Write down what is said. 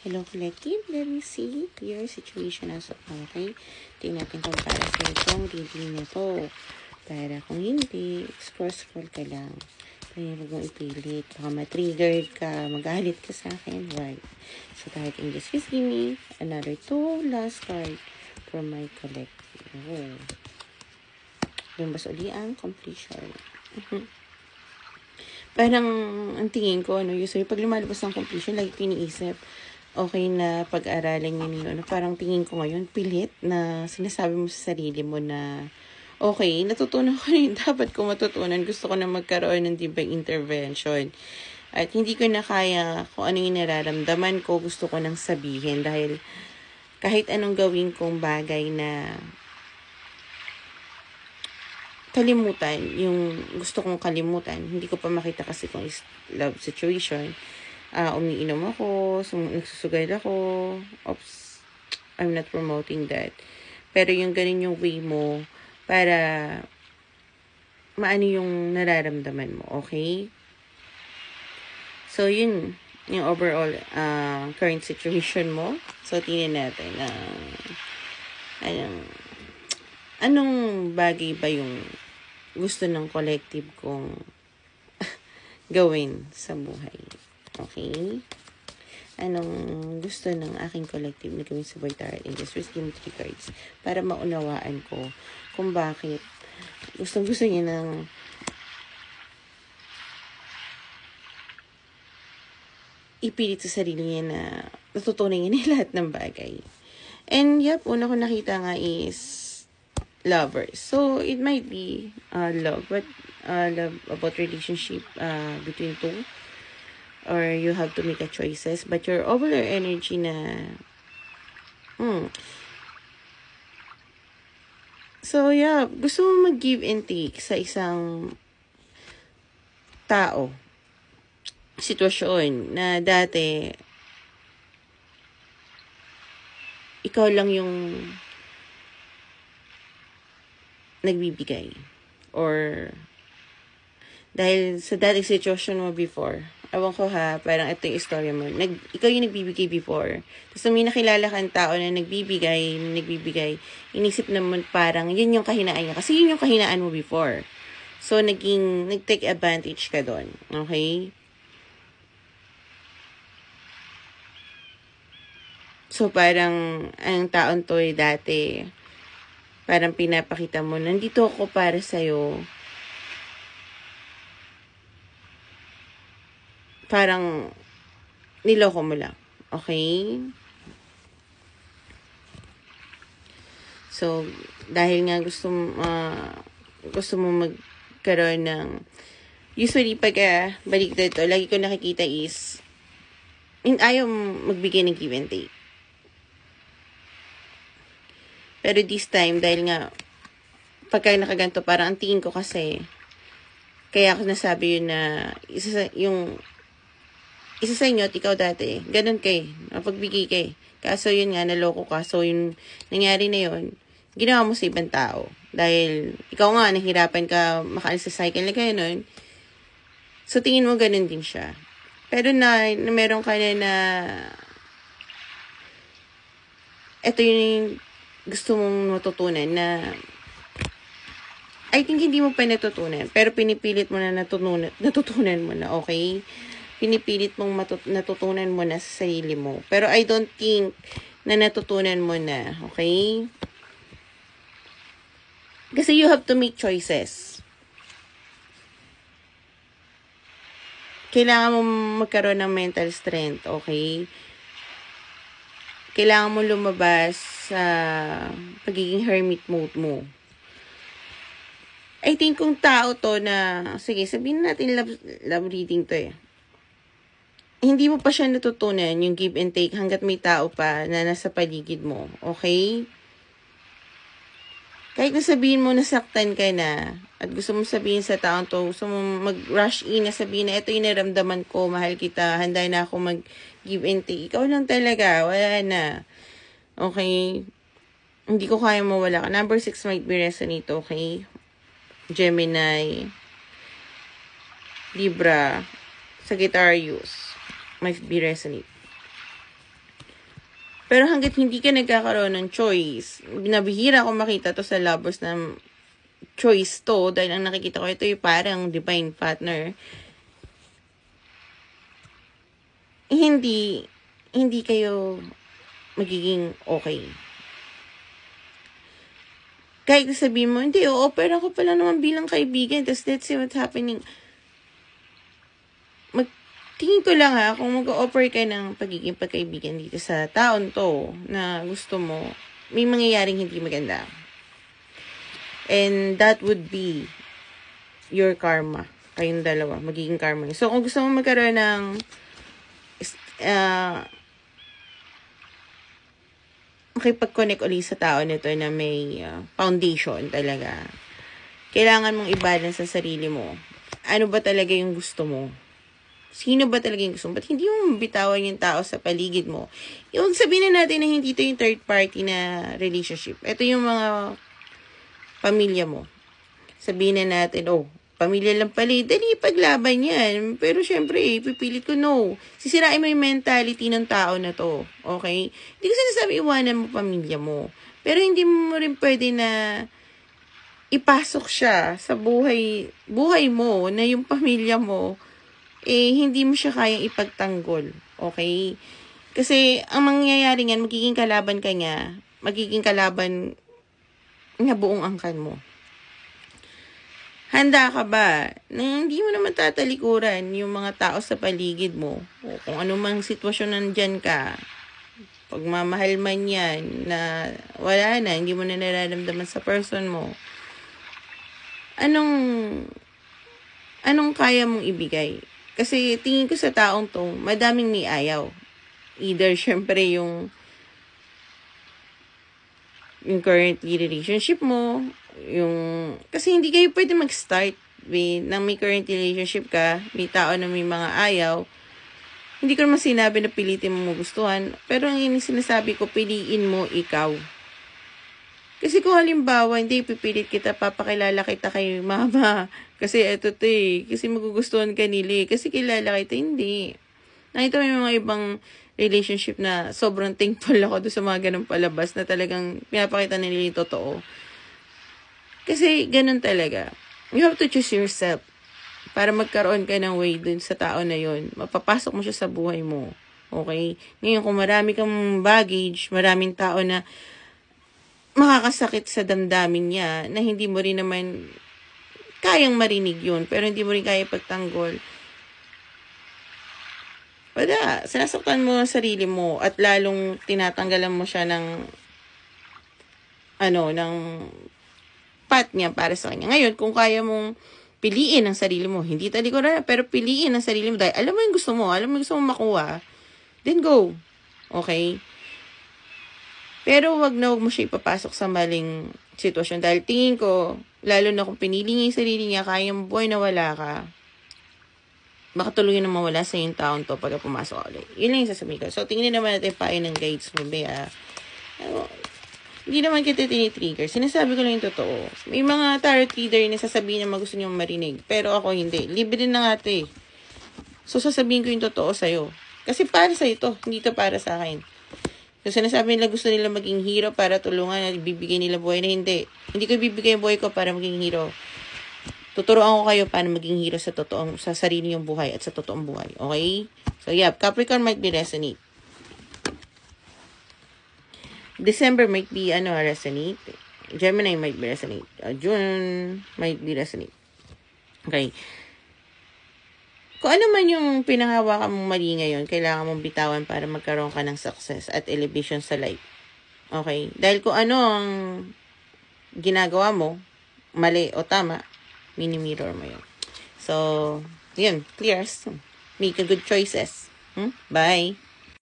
Hello, collective. Let me see your situation as of now, okay? Tingnan natin kung para sa itong reading na to. Para kung hindi, scroll ka lang. Kaya huwag mong ipilit. Baka ma-triggered ka, magalit ka sa akin. Right. So, kahit in this case, give me another 2 last card from my collective. Oh. Lumbas uli ang completion. Parang, ang tingin ko, usually, pag lumalabas ng completion, lagi piniisip, okay na pag-aralan yun. Parang tingin ko ngayon, pilit na sinasabi mo sa sarili mo na, okay, natutunan ko na yung dapat ko matutunan. Gusto ko na magkaroon ng divine intervention. At hindi ko na kaya kung ano yung nararamdaman ko, gusto ko nang sabihin. Dahil kahit anong gawin kong bagay na kalimutan, yung gusto kong kalimutan, hindi ko pa makita kasi kung is love situation. Umiinom ako, nagsusugal ako. Oops, I'm not promoting that. Pero yung ganun yung way mo para maano yung nararamdaman mo, okay? So, yun, yung overall current situation mo. So, tingnan natin anong bagay ba yung gusto ng collective kong gawin sa buhay. Okay? Anong gusto ng aking collective na gawin sa Boy Tarot Angels? Please give me 3 cards para maunawaan ko kung bakit gusto niya ng ipilit sa sarili niya na natutunan niya na lahat ng bagay. And yep, una ko nakita nga is lovers. So, it might be love, but love about relationship between two. Or you have to make a choices. But your overall energy na... So, yeah. Gusto mo mag-give and take sa isang tao. Sitwasyon na dati ikaw lang yung nagbibigay. Or dahil sa dating situation mo before, ewan ko ha, parang ito yung istorya mo. Ikaw yung nagbibigay before. Tapos may nakilala kang tao na nagbibigay, inisip naman parang yun yung kahinaan niya. Kasi yun yung kahinaan mo before. So, nag-take advantage ka doon. Okay? So, parang ang taon to dati, parang pinapakita mo, nandito ako para sa'yo. Parang niloko mo lang. Okay? So, dahil nga gusto mo magkaroon ng... Usually, pag balik dito, lagi ko nakikita is ayaw magbigay ng give and take. Pero this time, dahil nga pagka nakaganto, parang ang tingin ko kasi kaya ako nasabi yun na isa sa inyo at ikaw dati, ganun kay, napagbigay kay. Kaso yun nga, naloko ka. So, yung nangyari na yun, ginawa mo sa ibang tao. Dahil, ikaw nga, nahirapan ka makaalis sa cycle na ganun. So, tingin mo ganun din siya. Pero na meron ka na ito yung gusto mong matutunan na I think hindi mo pa natutunan. Pero pinipilit mo na natutunan mo na, okay? Pinipilit mong natutunan mo na sa sarili mo. Pero I don't think na natutunan mo na. Okay? Kasi you have to make choices. Kailangan mo magkaroon ng mental strength. Okay? Kailangan mo lumabas sa pagiging hermit mode mo. I think kung tao to na, sige, sabihin natin love reading to hindi mo pa siya natutunan yung give and take hanggat may tao pa na nasa paligid mo. Okay? Kahit nasabihin mo nasaktan ka na at gusto mo sabihin sa taong to, gusto mo mag-rush in na sabihin na ito yung naramdaman ko, mahal kita, handa na ako mag-give and take. Ikaw lang talaga, wala na. Okay? Hindi ko kaya mawala ka. Number 6 might be resonate, okay? Gemini, Libra, Sagittarius might be resonate. Pero hanggat hindi ka nagkakaroon ng choice, nabihira ko makita to sa lovers na choice to, dahil ang nakikita ko ito yung parang divine partner. Hindi kayo magiging okay. Kahit sabihin mo, hindi, o-offer ako pala naman bilang kaibigan, tapos let's see what's happening. Tingin ko lang kung mag-offer ka ng pagiging pagkaibigan dito sa taon to na gusto mo, may mangyayaring hindi maganda. And that would be your karma. Kayong dalawa, magiging karma. So, kung gusto mo magkaroon ng makipag-connect ulit sa tao nito na may foundation talaga, kailangan mong i-balance sa sarili mo. Ano ba talaga yung gusto mo? Sino ba talaga yung gusto mo? Ba't hindi mo bitawan yung tao sa paligid mo? Yung sabihin na natin na hindi ito yung third party na relationship. Ito yung mga pamilya mo. Sabihin na natin, pamilya lang pala, dali paglaban yan. Pero syempre, pipilit ko, no. Sisirain mo yung mentality ng tao na to. Okay? Hindi ko sinasabi iwanan mo pamilya mo. Pero hindi mo rin pwede na ipasok siya sa buhay mo na yung pamilya mo, hindi mo siya kayang ipagtanggol. Okay? Kasi, ang mangyayari niyan, magiging kalaban ka niya. Magiging kalaban na buong angkan mo. Handa ka ba na hindi mo naman tatalikuran yung mga tao sa paligid mo? O kung anumang sitwasyon nandyan ka, pagmamahal man yan, na wala na, hindi mo na nararamdaman sa person mo, anong kaya mong ibigay? Kasi tingin ko sa taong to, madaming may ayaw. Either, syempre, yung current relationship mo, kasi hindi kayo pwede mag-start nang may current relationship ka, may tao na may mga ayaw. Hindi ko naman sinabi na pilitin mo magustuhan, pero ang sinasabi ko, piliin mo ikaw. Kasi kung halimbawa, hindi pipilit kita, papakilala kita kay mama, kasi eto to kasi magugustuhan ka nila, kasi kilala kita, hindi. Nakita mo yung mga ibang relationship na sobrang thankful ako doon sa mga ganong palabas na talagang pinapakita nila yung totoo. Kasi ganun talaga. You have to choose yourself para magkaroon ka ng way dun sa tao na yon. Mapapasok mo siya sa buhay mo. Okay? Ngayon, kung marami kang baggage, maraming tao na makakasakit sa damdamin niya na hindi mo rin naman kayang marinig yun, pero hindi mo rin kaya pagtanggol. Wala. Sinasaktan mo ang sarili mo at lalong tinatanggalan mo siya ng path niya para sa kanya. Ngayon, kung kaya mong piliin ang sarili mo, hindi talikuran, pero piliin ang sarili mo dahil alam mo yung gusto mo, alam mo yung gusto mong makuha, then go. Okay? Pero wag mo siya ipapasok sa maling sitwasyon dahil tingin ko, lalo na kung pinili niya yung sarili niya, kayang buhay na wala ka, baka tuloy na mawala sa yung taon to pagka pumasok ka ulit. Yun lang yung sasabihin ko. So, tingnan naman natin payo ng guides mo, Bea. Hindi naman kita tinitrigger. Sinasabi ko lang yung totoo. May mga tarot reader na sasabihin na gusto nyo marinig. Pero ako hindi. Libre na nga ito So, sasabihin ko yung totoo sa'yo. Kasi para sa ito. Hindi to para sa akin. So, sinasabi nila gusto nila maging hero para tulungan at bibigay nila buhay na hindi. Hindi ko bibigay yung buhay ko para maging hero. Tuturuan ko kayo paano maging hero sa sarili yung buhay at sa totoong buhay. Okay? So, yeah. Capricorn might be resonate. December might be resonate. Gemini might be resonate. June might be resonate. Okay. Kung ano man yung pinanghawakan mong mali ngayon, kailangan mong bitawan para magkaroon ka ng success at elevation sa life. Okay? Dahil kung ano ang ginagawa mo, mali o tama, mini-mirror mo yun. So, yun. Clears. Make a good choices. Bye.